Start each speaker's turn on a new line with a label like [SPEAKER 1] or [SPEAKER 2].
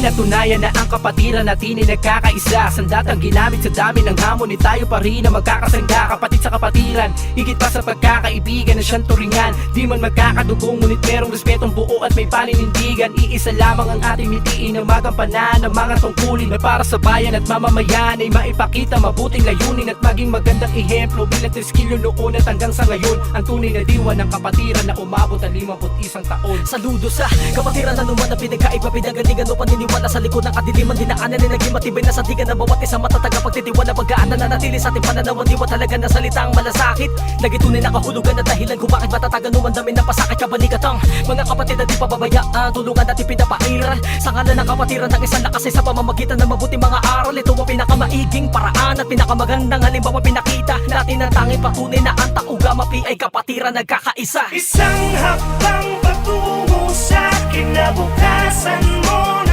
[SPEAKER 1] Pinatunayan na ang kapatiran natin ay nagkakaisa. Sandatang ginamit sa dami ng hamon, ni tayo pa rin ang magkakasangga. Kapatid sa kapatiran, higit pa sa pagkakaibigan na siyang turingan. Di man magkakadugong, ngunit merong respetong buo at may paninindigan. Iisa lamang ang ating mitiin na magampanan ng mga tungkulin na para sa bayan at mamamayan ay maipakita mabuting layunin at maging magandang ehemplo bilang triskilyo noon at hanggang sa ngayon. Ang tunay na diwa ng kapatiran na umabot ang 51 taon.
[SPEAKER 2] Saludo sa kapatiran na naman na pinagkaiba, pinagalingan o paniniwala sa likod ng kadiliman. Dinaanan ay naging matibay na sandigan ng bawat isang matataga pagtitiwala. Pagkaan na nanatili sa ating pananaw, diwa talaga na salitang malasakit. Nagitunay na kahulugan na dahilan kung bakit matatagan umandamin ng pasakit kabalikatang mga kapatid na di pababayaan. Tulungan natin pinapairal sa ngalan ng kapatiran ng isang lakas sa pamamagitan ng mabuting mga aral. Ito ang pinakamaiging paraan at pinakamagandang halimbawa pinakita natin ang tanging patunay na ang tauga mapi ay kapatiran nagkakaisa.
[SPEAKER 3] Isang hakbang patungo sa kinabukasan mo